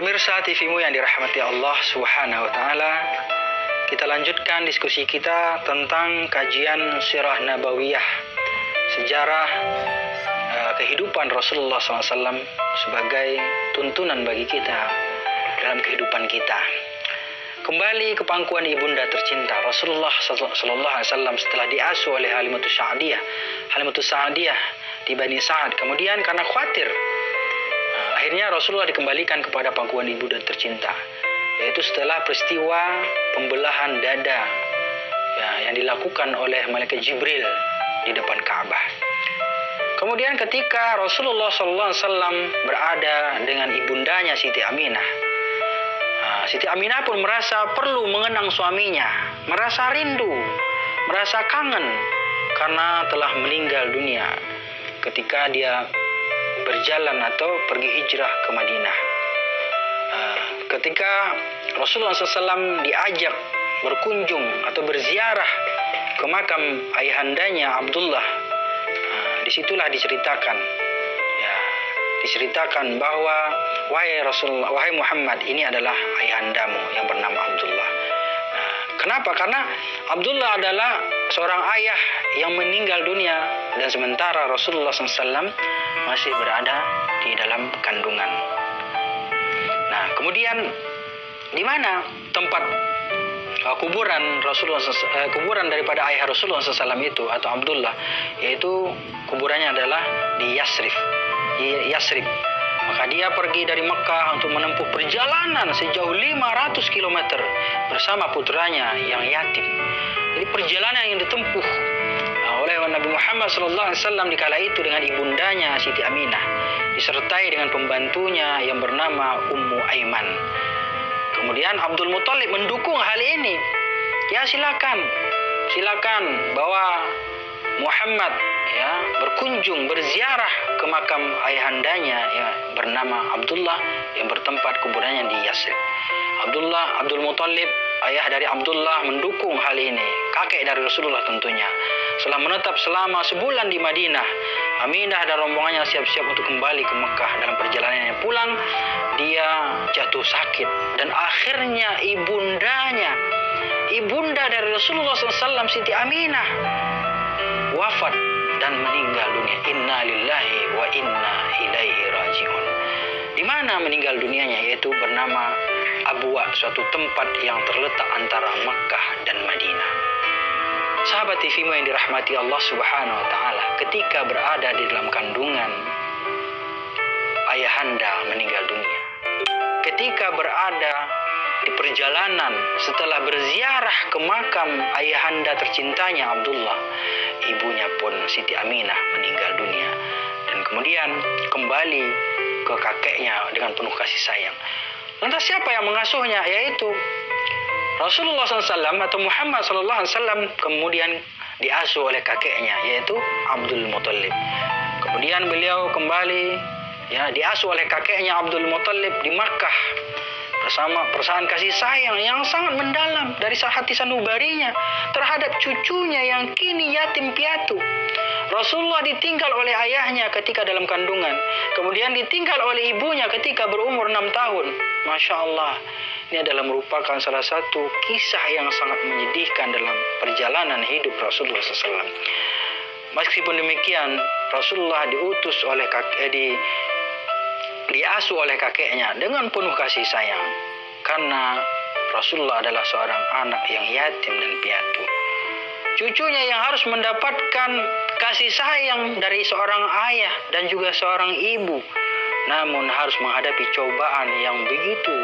Pemirsa TV-mu yang dirahmati Allah Subhanahu wa taala, kita lanjutkan diskusi kita tentang kajian sirah nabawiyah, sejarah kehidupan Rasulullah SAW sebagai tuntunan bagi kita dalam kehidupan kita. Kembali ke pangkuan ibunda tercinta Rasulullah SAW setelah diasuh oleh Halimatus Sa'diyah di Bani Sa'ad. Kemudian karena khawatir, akhirnya Rasulullah dikembalikan kepada pangkuan ibunda tercinta, yaitu setelah peristiwa pembelahan dada yang dilakukan oleh malaikat Jibril di depan Ka'bah. Kemudian ketika Rasulullah SAW berada dengan ibundanya Siti Aminah, Siti Aminah pun merasa perlu mengenang suaminya, merasa rindu, merasa kangen karena telah meninggal dunia ketika dia berjalan atau pergi hijrah ke Madinah. Ketika Rasulullah SAW diajak berkunjung atau berziarah ke makam ayahandanya Abdullah, disitulah diceritakan bahwa wahai Rasulullah, wahai Muhammad, ini adalah ayahandamu yang bernama Abdullah. Kenapa? Karena Abdullah adalah seorang ayah yang meninggal dunia dan sementara Rasulullah SAW masih berada di dalam kandungan. Nah, kemudian di mana tempat kuburan Rasulullah kuburan daripada ayah Rasulullah SAW itu atau Abdullah, yaitu kuburannya adalah di Yasrib. Maka dia pergi dari Mekah untuk menempuh perjalanan sejauh 500 km bersama putranya yang yatim. Jadi perjalanan yang ditempuh oleh Nabi Muhammad SAW di kala itu dengan ibundanya Siti Aminah, disertai dengan pembantunya yang bernama Ummu Aiman. Kemudian Abdul Muthalib mendukung hal ini. Ya, silakan bawa Muhammad berkunjung, berziarah ke makam ayahandanya yang bernama Abdullah yang bertempat kuburannya di Yasrib. Abdul Muthalib, ayah dari Abdullah, mendukung hal ini. Kakek dari Rasulullah tentunya. Setelah menetap selama sebulan di Madinah, Aminah dan rombongannya siap-siap untuk kembali ke Mekah. Dalam perjalanannya pulang, dia jatuh sakit dan akhirnya ibunda dari Rasulullah SAW, Siti Aminah, wafat dan meninggal dunia. Inna lillahi wa inna ilaihi raji'un. Di mana meninggal dunianya? Yaitu bernama Abwa, suatu tempat yang terletak antara Makkah dan Madinah. Sahabat TV-mu yang dirahmati Allah Subhanahu wa taala, ketika berada di dalam kandungan, ayahanda meninggal dunia. Ketika berada di perjalanan setelah berziarah ke makam ayahanda tercintanya Abdullah, ibunya pun Siti Aminah meninggal dunia dan kemudian kembali ke kakeknya dengan penuh kasih sayang. Lantas siapa yang mengasuhnya? Yaitu Rasulullah SAW atau Muhammad SAW kemudian diasuh oleh kakeknya, yaitu Abdul Muthalib. Kemudian beliau kembali diasuh oleh kakeknya Abdul Muthalib di Makkah bersama perasaan kasih sayang yang sangat mendalam dari hati sanubarinya terhadap cucunya yang kini yatim piatu. Rasulullah ditinggal oleh ayahnya ketika dalam kandungan, kemudian ditinggal oleh ibunya ketika berumur 6 tahun. Masya Allah, ini adalah merupakan salah satu kisah yang sangat menyedihkan dalam perjalanan hidup Rasulullah SAW. Meskipun demikian, Rasulullah diutus oleh diasuh oleh kakeknya dengan penuh kasih sayang, karena Rasulullah adalah seorang anak yang yatim dan piatu. Cucunya yang harus mendapatkan kasih sayang dari seorang ayah dan juga seorang ibu, namun harus menghadapi cobaan yang begitu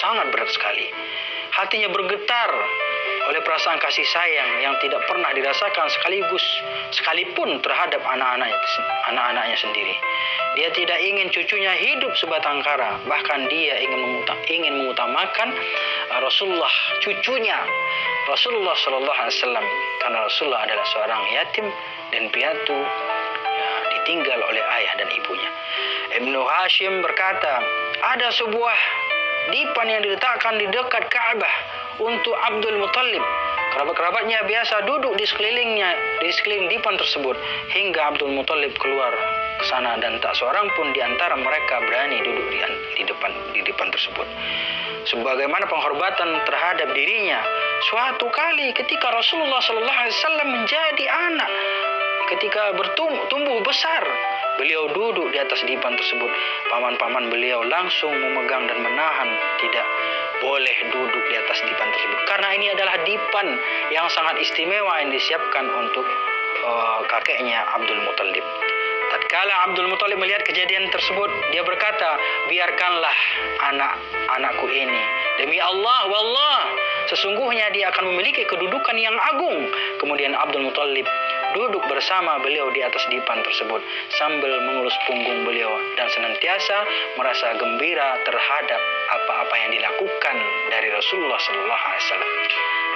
sangat berat sekali. Hatinya bergetar oleh perasaan kasih sayang yang tidak pernah dirasakan sekalipun terhadap anak-anaknya sendiri. Dia tidak ingin cucunya hidup sebatang kara, bahkan dia ingin mengutamakan Rasulullah, cucunya Rasulullah SAW, karena Rasulullah adalah seorang yatim dan piatu, ditinggal oleh ayah dan ibunya. Ibnu Hashim berkata, ada sebuah dipan yang diletakkan di dekat Ka'bah untuk Abdul Muthalib. Kerabat-kerabatnya biasa duduk di sekeliling dipan tersebut hingga Abdul Muthalib keluar ke sana dan tak seorang pun di antara mereka berani duduk di depan tersebut. Sebagaimana penghormatan terhadap dirinya. Suatu kali ketika Rasulullah SAW menjadi anak, ketika bertumbuh besar, beliau duduk di atas dipan tersebut. Paman-paman beliau langsung memegang dan menahan, tidak boleh duduk di atas dipan tersebut. Karena ini adalah dipan yang sangat istimewa yang disiapkan untuk kakeknya Abdul Muthalib. Tatkala Abdul Muthalib melihat kejadian tersebut, dia berkata, biarkanlah anakku ini. Demi Allah, wallah, sesungguhnya dia akan memiliki kedudukan yang agung. Kemudian Abdul Muthalib duduk bersama beliau di atas dipan tersebut sambil mengelus punggung beliau dan senantiasa merasa gembira terhadap apa-apa yang dilakukan dari Rasulullah SAW.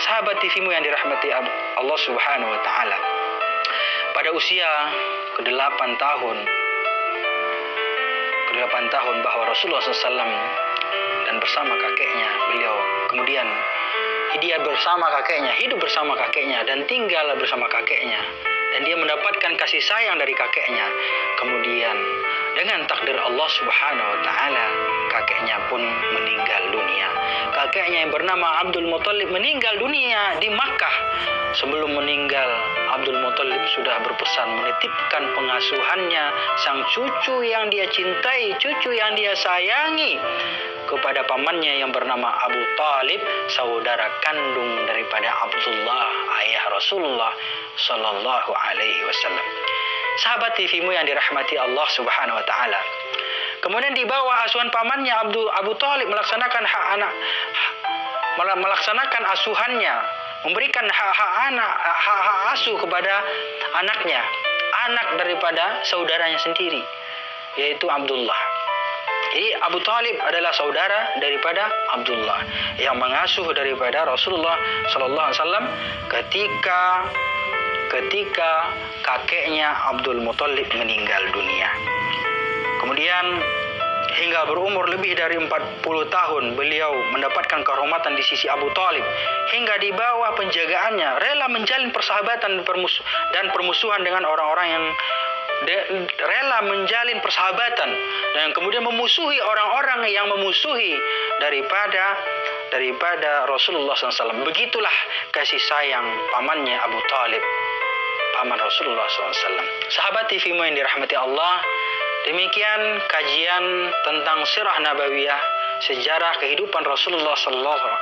Sahabat TV-mu yang dirahmati Allah Subhanahu wa taala. Pada usia ke-8 tahun bahwa Rasulullah SAW dan bersama kakeknya beliau kemudian dia bersama kakeknya, hidup bersama kakeknya dan tinggal bersama kakeknya, dan dia mendapatkan kasih sayang dari kakeknya. Kemudian dengan takdir Allah Subhanahu wa taala, kakeknya pun meninggal dunia. Kakeknya yang bernama Abdul Muthalib meninggal dunia di Makkah. Sebelum meninggal, Abdul Muthalib sudah berpesan menitipkan pengasuhannya, sang cucu yang dia cintai, cucu yang dia sayangi, kepada pamannya yang bernama Abu Talib, saudara kandung daripada Abdullah, ayah Rasulullah Sallallahu Alaihi Wasallam. Sahabat TV-mu yang dirahmati Allah Subhanahu Wa Taala. Kemudian di bawah asuhan pamannya Abu Talib melaksanakan melaksanakan asuhannya, memberikan hak asuh kepada anaknya, anak daripada saudaranya sendiri, yaitu Abdullah. Jadi Abu Talib adalah saudara daripada Abdullah yang mengasuh daripada Rasulullah Sallallahu Alaihi Wasallam ketika kakeknya Abdul Muthalib meninggal dunia. Kemudian hingga berumur lebih dari 40 tahun beliau mendapatkan kehormatan di sisi Abu Talib, hingga di bawah penjagaannya rela menjalin persahabatan dan permusuhan dengan orang-orang yang rela menjalin persahabatan dan kemudian memusuhi orang-orang yang memusuhi daripada Rasulullah SAW. Begitulah kasih sayang pamannya Abu Talib, paman Rasulullah SAW. Sahabat TV-mu yang dirahmati Allah, demikian kajian tentang sirah nabawiyah, sejarah kehidupan Rasulullah SAW